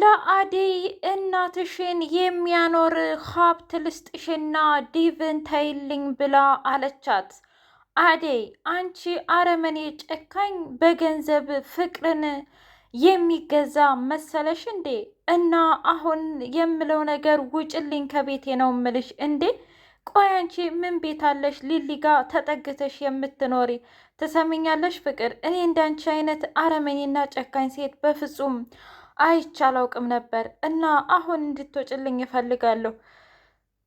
ለአደይ እናትሽን የሚያኖር ሀብት ልስጥሽና ዲቭን ተይልኝ ብላ አለቻት። አደይ አንቺ አረመኔ ጨካኝ፣ በገንዘብ ፍቅርን የሚገዛ መሰለሽ እንዴ? እና አሁን የምለው ነገር ውጭልኝ ከቤቴ ነው ምልሽ እንዴ? ቆይ አንቺ ምን ቤት አለሽ ሊሊ ጋ ተጠግተሽ የምትኖሪ? ትሰሚኛለሽ ፍቅር፣ እኔ እንዳንቺ አይነት አረመኔና ጨካኝ ሴት በፍጹም አይቼ አላውቅም ነበር እና አሁን እንድትወጭልኝ እፈልጋለሁ።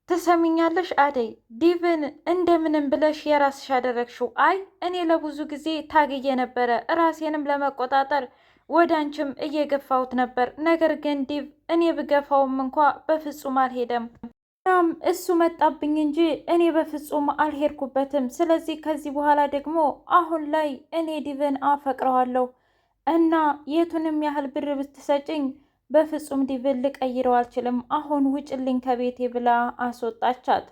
ትሰሚኛለሽ አደይ፣ ዲቭን እንደምንም ብለሽ የራስሽ አደረግሽው። አይ እኔ ለብዙ ጊዜ ታግዬ ነበረ፣ ራሴንም ለመቆጣጠር ወደ አንቺም እየገፋሁት ነበር። ነገር ግን ዲቭ እኔ ብገፋውም እንኳ በፍጹም አልሄደም። እናም እሱ መጣብኝ እንጂ እኔ በፍጹም አልሄድኩበትም። ስለዚህ ከዚህ በኋላ ደግሞ አሁን ላይ እኔ ዲቭን አፈቅረዋለሁ እና የቱንም ያህል ብር ብትሰጭኝ በፍጹም ዲቭን ልቀይረው አልችልም። አሁን ውጭልኝ ከቤቴ ብላ አስወጣቻት።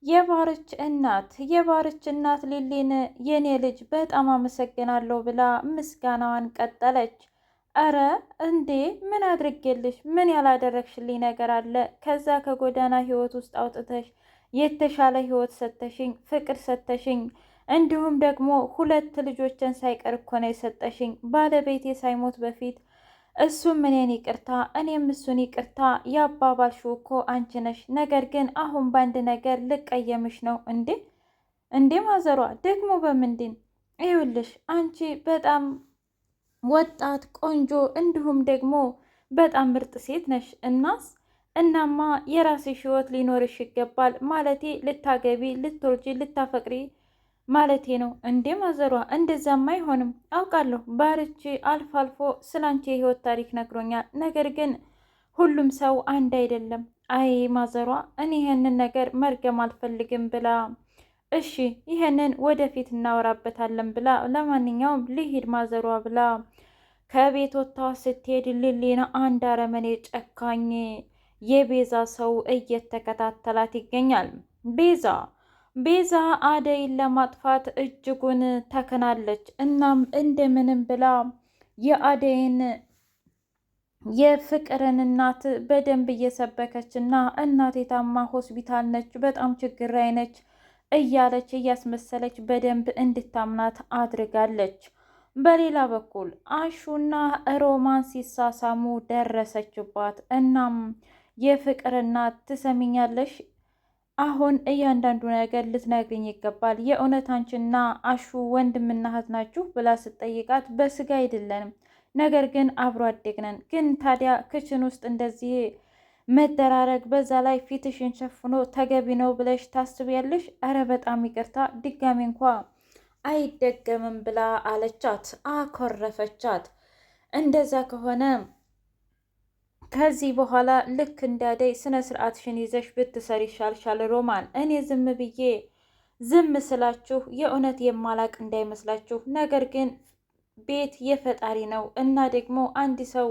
የባርች እናት ሊሊን የኔ ልጅ በጣም አመሰግናለሁ ብላ ምስጋናዋን ቀጠለች። አረ እንዴ ምን አድርጌልሽ? ምን ያላደረግሽልኝ ነገር አለ? ከዛ ከጎዳና ህይወት ውስጥ አውጥተሽ የተሻለ ህይወት ሰተሽኝ፣ ፍቅር ሰተሽኝ፣ እንዲሁም ደግሞ 2 ልጆችን ሳይቀር እኮ ነው የሰጠሽኝ። ባለቤቴ ሳይሞት በፊት እሱም እኔን ይቅርታ እኔም እሱን ይቅርታ ያባባልሽው እኮ አንቺ ነሽ። ነገር ግን አሁን በአንድ ነገር ልቀየምሽ ነው። እንዴ ማዘሯ ደግሞ በምንድን? ይኸውልሽ አንቺ በጣም ወጣት ቆንጆ፣ እንዲሁም ደግሞ በጣም ምርጥ ሴት ነሽ። እናማ የራስሽ ህይወት ሊኖርሽ ይገባል። ማለቴ ልታገቢ፣ ልትወልጂ፣ ልታፈቅሪ ማለቴ ነው። እንዴ ማዘሯ እንደዛም አይሆንም። አውቃለሁ ባርች አልፎ አልፎ ስላንቺ የህይወት ታሪክ ነግሮኛል። ነገር ግን ሁሉም ሰው አንድ አይደለም። አይ ማዘሯ እኔ ይሄንን ነገር መርገም አልፈልግም ብላ እሺ ይሄንን ወደፊት እናወራበታለን ብላ ለማንኛውም ልሂድ ማዘሯ ብላ ከቤት ወጥታ ስትሄድ ሊሊና አንድ አረመኔ ጨካኝ የቤዛ ሰው እየተከታተላት ይገኛል። ቤዛ አደይን ለማጥፋት እጅጉን ተከናለች። እናም እንደምንም ብላ የአደይን የፍቅርን እናት በደንብ እየሰበከች እና እናቴ ታማ ሆስፒታል ነች፣ በጣም ችግር ላይ ነች እያለች እያስመሰለች በደንብ እንድታምናት አድርጋለች። በሌላ በኩል አሹና ሮማን ሲሳሳሙ ደረሰችባት። እናም የፍቅር እናት ትሰሚኛለሽ፣ አሁን እያንዳንዱ ነገር ልትነግሪኝ ይገባል። የእውነት አንቺና አሹ ወንድምና እህት ናችሁ ብላ ስትጠይቃት በስጋ አይደለንም፣ ነገር ግን አብሮ አደግነን። ግን ታዲያ ክችን ውስጥ እንደዚህ መደራረግ፣ በዛ ላይ ፊትሽን ሸፍኖ ተገቢ ነው ብለሽ ታስቢያለሽ? እረ በጣም ይቅርታ፣ ድጋሚ እንኳ አይደገምም ብላ አለቻት። አኮረፈቻት። እንደዛ ከሆነ ከዚህ በኋላ ልክ እንዳደይ ስነ ስርዓትሽን ይዘሽ ብትሰሪ ይሻልሻል ሮማን። እኔ ዝም ስላችሁ የእውነት የማላቅ እንዳይመስላችሁ። ነገር ግን ቤት የፈጣሪ ነው እና ደግሞ አንድ ሰው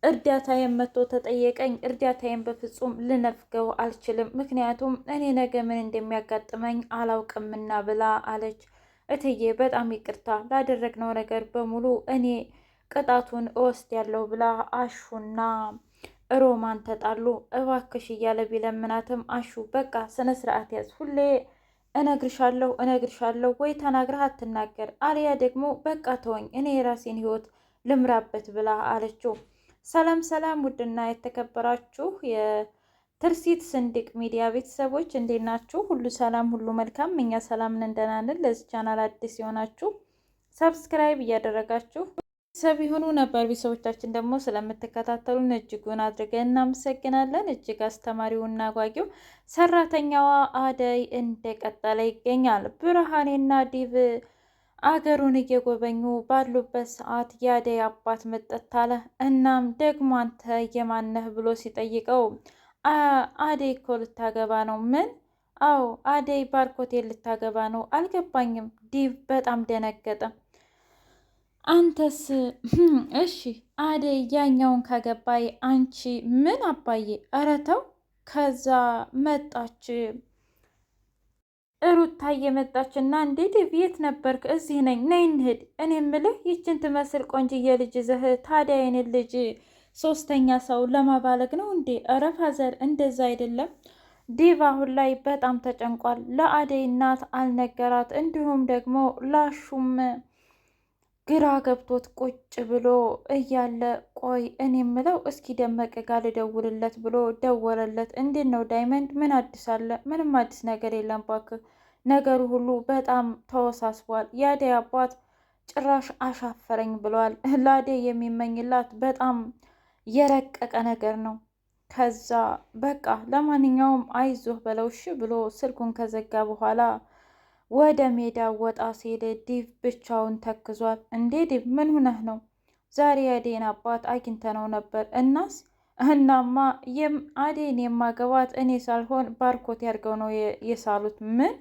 እርዳታዬን መጥቶ ተጠየቀኝ፣ እርዳታዬን በፍጹም ልነፍገው አልችልም፣ ምክንያቱም እኔ ነገ ምን እንደሚያጋጥመኝ አላውቅምና ብላ አለች። እትዬ በጣም ይቅርታ ላደረግነው ነገር በሙሉ እኔ ቅጣቱን እወስዳለሁ ብላ አሹና ሮማን ተጣሉ። እባክሽ እያለ ቢለምናትም አሹ በቃ ስነ ስርዓት ያዝ፣ ሁሌ እነግርሻለሁ ወይ ተናግረህ አትናገር፣ አልያ ደግሞ በቃ ተወኝ፣ እኔ የራሴን ህይወት ልምራበት ብላ አለችው። ሰላም ውድና የተከበራችሁ የትርሲት ስንድቅ ሚዲያ ቤተሰቦች እንዴት ናችሁ? ሁሉ ሰላም፣ ሁሉ መልካም። እኛ ሰላም ነን፣ ደህና ነን። ለዚህ ቻናል አዲስ የሆናችሁ ሰብስክራይብ እያደረጋችሁ ቤተሰብ የሆኑ ነበር ቤተሰቦቻችን ደግሞ ስለምትከታተሉን እጅጉን አድርገን እናመሰግናለን። እጅግ አስተማሪውና አጓጊው ሰራተኛዋ አደይ እንደቀጠለ ይገኛል። ብርሃኔና ዲቭ አገሩን እየጎበኙ ባሉበት ሰዓት የአደይ አባት መጠት አለ። እናም ደግሞ አንተ የማነህ ብሎ ሲጠይቀው አደይ እኮ ልታገባ ነው። ምን? አዎ አደይ ባርኮቴ ልታገባ ነው። አልገባኝም። ዲቭ በጣም ደነገጠ። አንተስ? እሺ አደይ ያኛውን ካገባይ አንቺ ምን አባዬ? ኧረ ተው። ከዛ መጣች ሩታ እየመጣች እና እንዴ ዴቭ የት ነበርክ? እዚህ ነኝ፣ ነይ እንሂድ። እኔ ምልህ ይችን ትመስል ቆንጅዬ ልጅ ይዘህ ታዲያ የኔን ልጅ ሶስተኛ ሰው ለማባለግ ነው እንዴ? ኧረ ፋዘር እንደዛ አይደለም። ዲቭ አሁን ላይ በጣም ተጨንቋል። ለአደይ እናት አልነገራት፣ እንዲሁም ደግሞ ላሹም ግራ ገብቶት ቁጭ ብሎ እያለ ቆይ እኔ የምለው እስኪ ደመቀ ጋር ልደውልለት ብሎ ደወለለት። እንዴት ነው ዳይመንድ? ምን አዲስ አለ? ምንም አዲስ ነገር የለም እባክህ። ነገሩ ሁሉ በጣም ተወሳስቧል። የአደይ አባት ጭራሽ አሻፈረኝ ብሏል። ለአደይ የሚመኝላት በጣም የረቀቀ ነገር ነው። ከዛ በቃ ለማንኛውም አይዞህ በለው እሺ ብሎ ስልኩን ከዘጋ በኋላ ወደ ሜዳ ወጣ ሲል ዲቭ ብቻውን ተክዟል። እንዴ ዲቭ ምን ሁነህ ነው? ዛሬ የአደይን አባት አግኝተነው ነበር። እናማ አደይን የማገባት እኔ ሳልሆን ባርኮት ያድርገው ነው የሳሉት። ምን?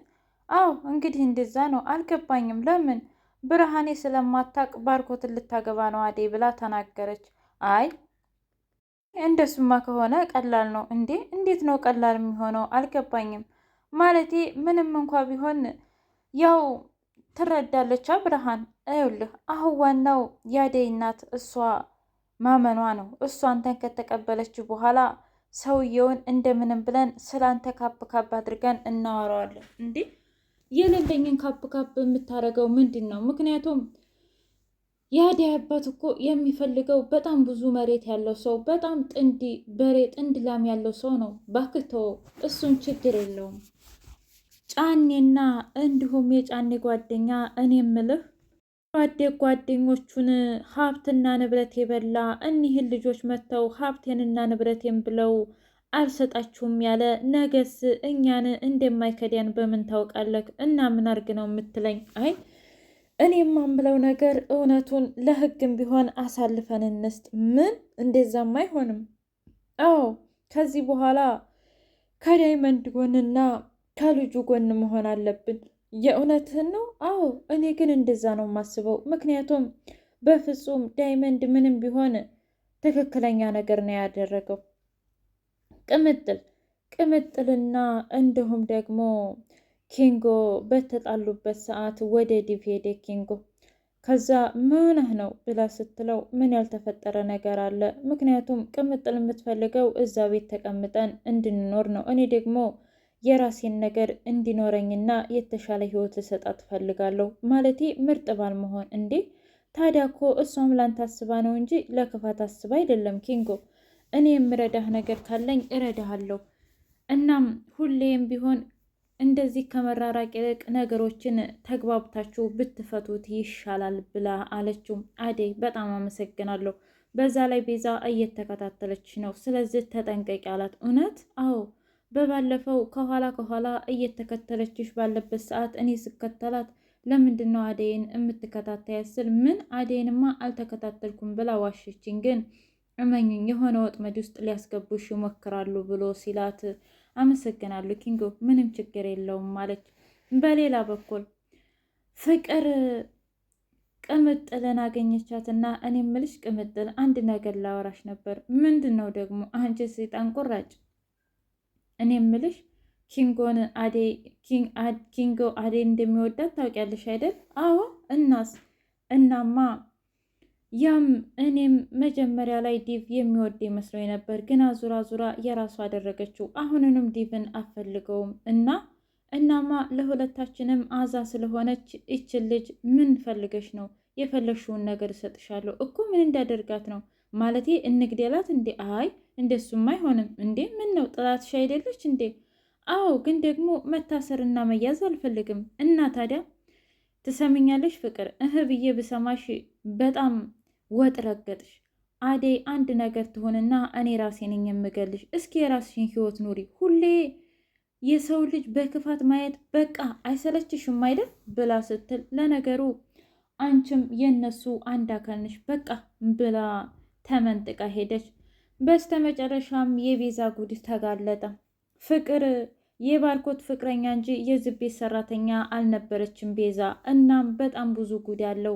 አዎ እንግዲህ እንደዛ ነው። አልገባኝም። ለምን? ብርሃኔ ስለማታቅ ባርኮትን ልታገባ ነው አደይ ብላ ተናገረች። አይ እንደሱማ ከሆነ ቀላል ነው። እንዴ እንዴት ነው ቀላል የሚሆነው? አልገባኝም። ማለቴ ምንም እንኳ ቢሆን ያው ትረዳለቻ ብርሃን። ይኸውልህ አሁን ዋናው የአደይ እናት እሷ ማመኗ ነው። እሷ አንተን ከተቀበለች በኋላ ሰውየውን እንደምንም ብለን ስላንተ ካፕ ካፕ አድርገን እናወራዋለን። እንዴ የሌለኝን ካፕ ካፕ የምታደርገው ምንድን ነው? ምክንያቱም የአደይ አባት እኮ የሚፈልገው በጣም ብዙ መሬት ያለው ሰው፣ በጣም ጥንድ በሬ ጥንድ ላም ያለው ሰው ነው። እባክህ ተወው፣ እሱን ችግር የለውም። ጫኔና እንዲሁም የጫኔ ጓደኛ እኔ የምልህ ጓደኞቹን ሀብትና ንብረት የበላ እኒህን ልጆች መጥተው ሀብቴንና ንብረቴን ብለው አልሰጣችሁም ያለ ነገስ እኛን እንደማይከዳን በምን ታውቃለህ? እና ምን አርግ ነው የምትለኝ? አይ እኔ የማምለው ነገር እውነቱን ለህግም ቢሆን አሳልፈን እንስጥ። ምን? እንደዛም አይሆንም። አዎ ከዚህ በኋላ ከዳይመንድ ጎንና ከልጁ ጎን መሆን አለብን። የእውነትህን ነው? አዎ እኔ ግን እንደዛ ነው የማስበው። ምክንያቱም በፍጹም ዳይመንድ ምንም ቢሆን ትክክለኛ ነገር ነው ያደረገው። ቅምጥልና እንዲሁም ደግሞ ኪንጎ በተጣሉበት ሰዓት ወደ ዲቭ ሄደ ኪንጎ። ከዛ ምንህ ነው ብላ ስትለው ምን ያልተፈጠረ ነገር አለ? ምክንያቱም ቅምጥል የምትፈልገው እዛ ቤት ተቀምጠን እንድንኖር ነው። እኔ ደግሞ የራሴን ነገር እንዲኖረኝና የተሻለ ህይወት ልሰጣት ትፈልጋለሁ። ማለቴ ምርጥ ባል መሆን። እንዴ ታዲያ እኮ እሷም ላንተ አስባ ነው እንጂ ለክፋት አስባ አይደለም ኪንጎ። እኔ የምረዳህ ነገር ካለኝ እረዳሃለሁ። እናም ሁሌም ቢሆን እንደዚህ ከመራራቅ ይልቅ ነገሮችን ተግባብታችሁ ብትፈቱት ይሻላል ብላ አለችው። አደይ በጣም አመሰግናለሁ። በዛ ላይ ቤዛ እየተከታተለች ነው፣ ስለዚህ ተጠንቀቂ አላት። እውነት? አዎ በባለፈው ከኋላ እየተከተለችሽ ባለበት ሰዓት እኔ ስከተላት ለምንድን ነው አደይን የምትከታተያት ስል ምን አደይንማ አልተከታተልኩም ብላ ዋሸችኝ። ግን እመኝኝ የሆነ ወጥመድ ውስጥ ሊያስገቡሽ ይሞክራሉ ብሎ ሲላት አመሰግናለሁ ኪንጎ፣ ምንም ችግር የለውም ማለች። በሌላ በኩል ፍቅር ቅምጥልን አገኘቻትና እኔ ምልሽ ቅምጥል አንድ ነገር ላወራሽ ነበር። ምንድን ነው ደግሞ? አንቺ ሰይጣን ቁራጭ፣ እኔ ምልሽ ኪንጎ አደይ እንደሚወዳት ታውቂያለሽ አይደል? አዎ። እናማ ያም እኔም መጀመሪያ ላይ ዲቭ የሚወድ መስሎኝ ነበር፣ ግን አዙራ ዙራ የራሱ አደረገችው። አሁንንም ዲቭን አፈልገውም እናማ ለሁለታችንም አዛ ስለሆነች ይችን ልጅ ምን ፈልገሽ ነው? የፈለግሽውን ነገር እሰጥሻለሁ እኮ። ምን እንዳደርጋት ነው? ማለቴ እንግደላት እንዴ? አይ እንደሱም አይሆንም። እንዴ ምን ነው ጥላትሽ አይደለች እንዴ? አዎ ግን ደግሞ መታሰርና መያዝ አልፈልግም። እና ታዲያ ትሰምኛለሽ ፍቅር? ብዬ ብሰማሽ በጣም ወጥ ረገጥሽ። አደይ አንድ ነገር ትሆንና እኔ ራሴ ነኝ የምገልሽ። እስኪ የራስሽን ህይወት ኑሪ። ሁሌ የሰው ልጅ በክፋት ማየት በቃ አይሰለችሽም አይደል? ብላ ስትል ለነገሩ አንቺም የነሱ አንድ አካል ነሽ በቃ ብላ ተመንጥቃ ሄደች። በስተመጨረሻም የቤዛ ጉድ ተጋለጠ። ፍቅር የባርኮት ፍቅረኛ እንጂ የዚህ ቤት ሰራተኛ አልነበረችም ቤዛ። እናም በጣም ብዙ ጉድ ያለው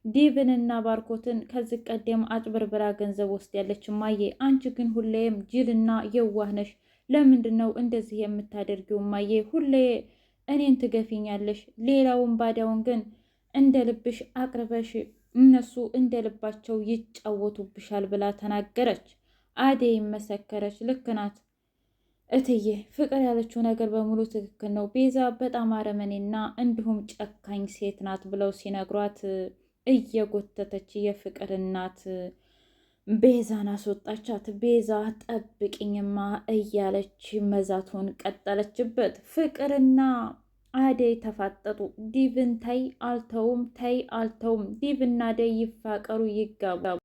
ዲቭንና ባርኮትን ከዚህ ቀደም አጭበርብራ ገንዘብ ወስዳለች። እማዬ አንቺ ግን ሁሌም ጅልና የዋህ ነሽ። ለምንድን ነው እንደዚህ የምታደርጊው? እማዬ ሁሌ እኔን ትገፊኛለሽ፣ ሌላውን ባዳውን ግን እንደ ልብሽ አቅርበሽ እነሱ እንደ ልባቸው ይጫወቱብሻል ብላ ተናገረች። አደይ መሰከረች። ልክ ናት እትዬ፣ ፍቅር ያለችው ነገር በሙሉ ትክክል ነው። ቤዛ በጣም አረመኔና እንዲሁም ጨካኝ ሴት ናት ብለው ሲነግሯት እየጎተተች የፍቅር እናት ቤዛን አስወጣቻት። ቤዛ ጠብቅኝማ እያለች መዛቱን ቀጠለችበት። ፍቅርና አደይ ተፋጠጡ። ዲቭን ተይ አልተውም፣ ተይ አልተውም። ዲቭና አደይ ይፋቀሩ ይጋቡ።